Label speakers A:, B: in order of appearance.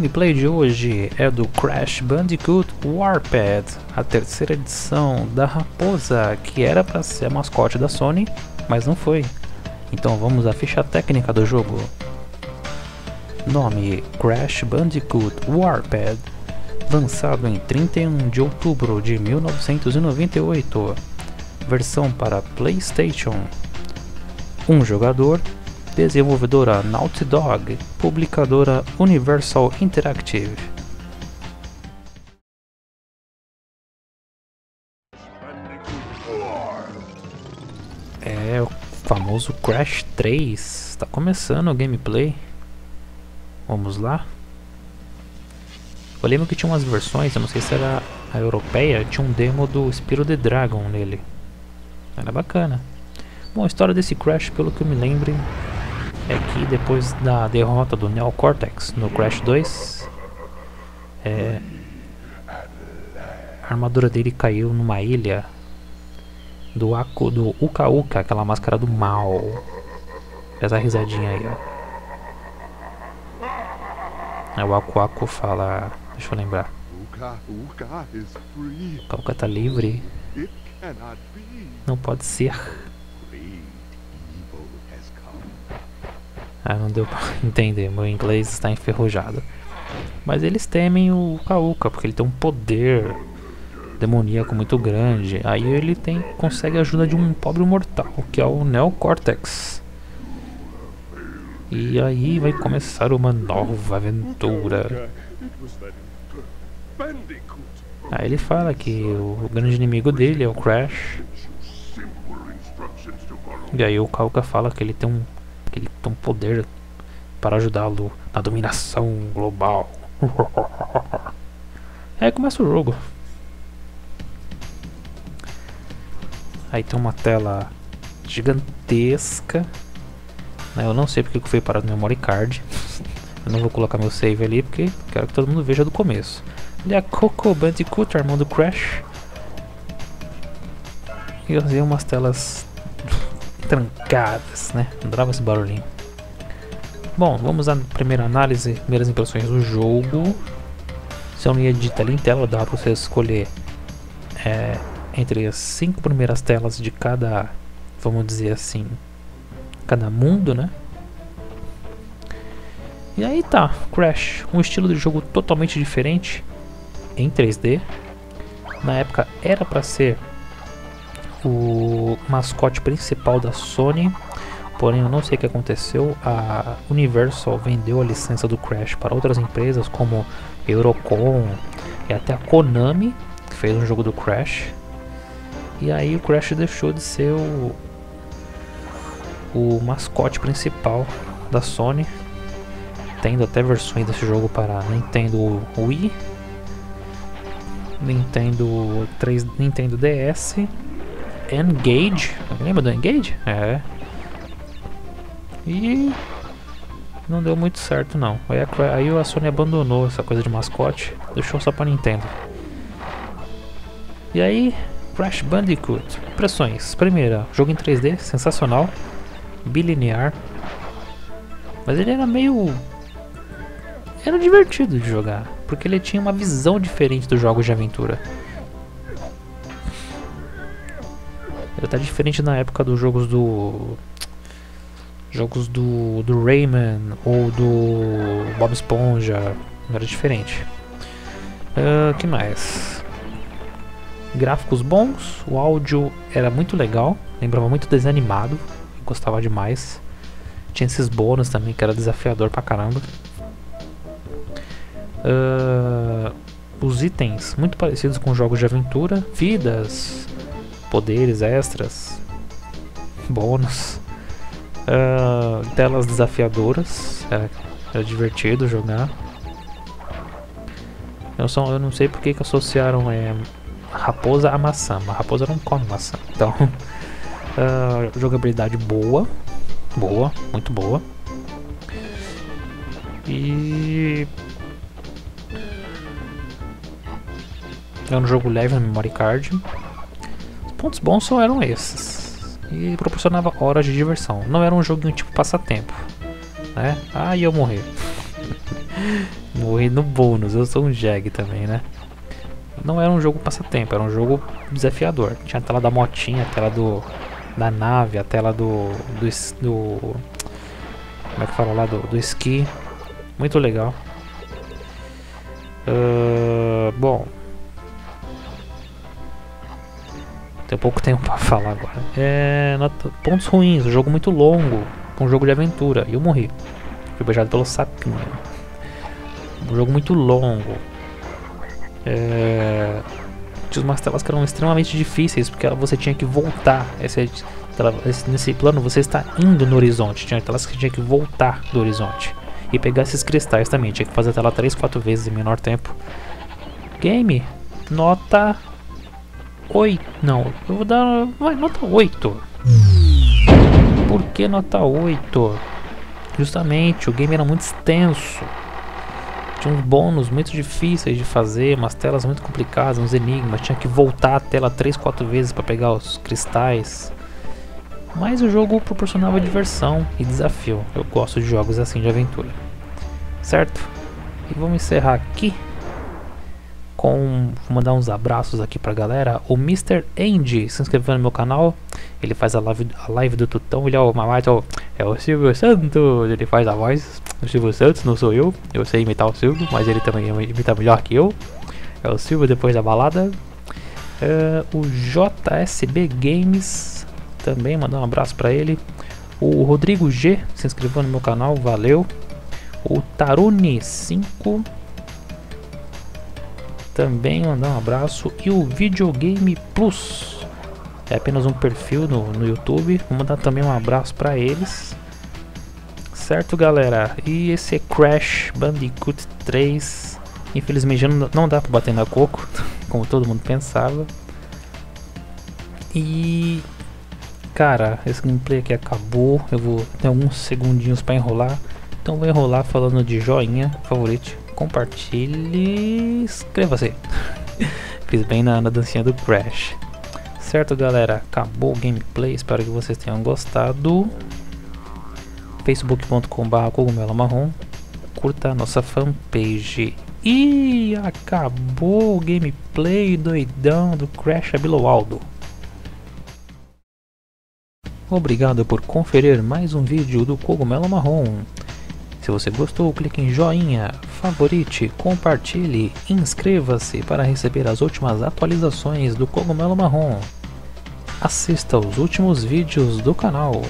A: gameplay de hoje é do Crash Bandicoot Warped, a terceira edição da raposa, que era para ser a mascote da Sony, mas não foi. Então vamos à ficha técnica do jogo. Nome: Crash Bandicoot Warped, lançado em 31 de outubro de 1998, versão para PlayStation. Um jogador, desenvolvedora Naughty Dog, publicadora Universal Interactive. É o famoso Crash 3, está começando o gameplay. Vamos lá. Eu lembro que tinha umas versões, eu não sei se era a europeia, tinha um demo do Spyro the Dragon nele. Era bacana. Bom, a história desse Crash, pelo que eu me lembro, é que depois da derrota do Neo Cortex no Crash 2, a armadura dele caiu numa ilha do Uka Uka, aquela máscara do mal. Essa risadinha aí, ó. Aí o Aku Aku fala, deixa eu lembrar, Uka Uka tá livre. Não pode ser. Ah, não deu pra entender, meu inglês está enferrujado. Mas eles temem o Uka Uka, porque ele tem um poder demoníaco muito grande. Aí ele consegue a ajuda de um pobre mortal, que é o Neo Cortex. E aí vai começar uma nova aventura. Aí ele fala que o grande inimigo dele é o Crash. E aí o Uka Uka fala que ele tem um poder para ajudá-lo na dominação global. Aí começa o jogo. Aí tem uma tela gigantesca. Eu não sei porque eu fui parar no memory card. Eu não vou colocar meu save ali porque quero que todo mundo veja do começo. Ali é a Coco Bandicoot, irmão do Crash. E eu usei umas telas trancadas, né? Adorava esse barulhinho. Bom, vamos à primeira análise, primeiras impressões do jogo. Se eu não ia digitar ali em tela, dá pra você escolher entre as 5 primeiras telas de cada, vamos dizer assim, cada mundo, né? E aí tá, Crash, um estilo de jogo totalmente diferente, em 3D. Na época era pra ser o mascote principal da Sony, porém eu não sei o que aconteceu. A Universal vendeu a licença do Crash para outras empresas como Eurocom e até a Konami, que fez um jogo do Crash. E aí o Crash deixou de ser o mascote principal da Sony, tendo até versões desse jogo para Nintendo Wii, Nintendo DS, N-Gage. Lembra do N-Gage? É. E não deu muito certo não. Aí a Sony abandonou essa coisa de mascote, deixou só pra Nintendo. E aí, Crash Bandicoot. Impressões. Primeira, jogo em 3D, sensacional, bilinear. Mas ele era divertido de jogar, porque ele tinha uma visão diferente dos jogos de aventura. Ele tá diferente na época dos jogos do Rayman ou do Bob Esponja. Era diferente. Que mais? Gráficos bons, o áudio era muito legal, lembrava muito desenho animado, eu gostava demais. Tinha esses bônus também que era desafiador pra caramba. Os itens muito parecidos com jogos de aventura, vidas, poderes extras, bônus, telas desafiadoras, era divertido jogar. Eu não sei porque que associaram raposa a maçã, mas a raposa não come maçã. Então, jogabilidade boa, muito boa. E é um jogo leve na memory card. Os pontos bons só eram esses. E proporcionava horas de diversão. Não era um joguinho tipo passatempo, né? Ah, ia morrer. Morri no bônus, eu sou um Jag também, né? Não era um jogo passatempo, era um jogo desafiador. Tinha a tela da motinha, a tela da nave, a tela do como é que fala lá, do esqui. Muito legal. Bom, tem pouco tempo pra falar agora. Pontos ruins, um jogo muito longo, um jogo de aventura, e eu morri. Fui beijado pelo sapinho. Um jogo muito longo. Tinha umas telas que eram extremamente difíceis, porque você tinha que voltar. Nesse plano você está indo no horizonte. Tinha telas que tinha que voltar do horizonte e pegar esses cristais também. Tinha que fazer a tela 3, 4 vezes em menor tempo. Game, nota 8. Não, eu vou dar. Vai, nota 8. Por que nota 8? Justamente, o game era muito extenso. Tinha uns bônus muito difíceis de fazer, umas telas muito complicadas, uns enigmas. Tinha que voltar a tela 3, 4 vezes para pegar os cristais. Mas o jogo proporcionava diversão e desafio. Eu gosto de jogos assim de aventura. Certo? E vamos encerrar aqui com... Vou mandar uns abraços aqui pra galera. O Mr. Andy se inscreveu no meu canal. Ele faz a live do Tutão. Ele é o Silvio Santos. Ele faz a voz do Silvio Santos, não sou eu. Eu sei imitar o Silvio, mas ele também imita melhor que eu. É o Silvio depois da balada. O JSB Games também, mandar um abraço pra ele. O Rodrigo G se inscreveu no meu canal, valeu. O Tarune5 também, mandar um abraço. E o Videogame Plus, é apenas um perfil no YouTube. Vou mandar também um abraço pra eles. Certo, galera? E esse é Crash Bandicoot 3. Infelizmente não dá pra bater na Coco, como todo mundo pensava. E... cara, esse gameplay aqui acabou. Eu vou ter alguns segundinhos pra enrolar. Então vou enrolar falando de joinha, favorite, compartilhe, inscreva-se. Fiz bem na dancinha do Crash. Certo, galera? Acabou o gameplay. Espero que vocês tenham gostado. facebook.com/cogumelomarrom. Curta a nossa fanpage. E acabou o gameplay doidão do Crash Abiloaldo. Obrigado por conferir mais um vídeo do Cogumelo Marrom. Se você gostou, clique em joinha, favorite, compartilhe, inscreva-se para receber as últimas atualizações do Cogumelo Marrom. Assista os últimos vídeos do canal.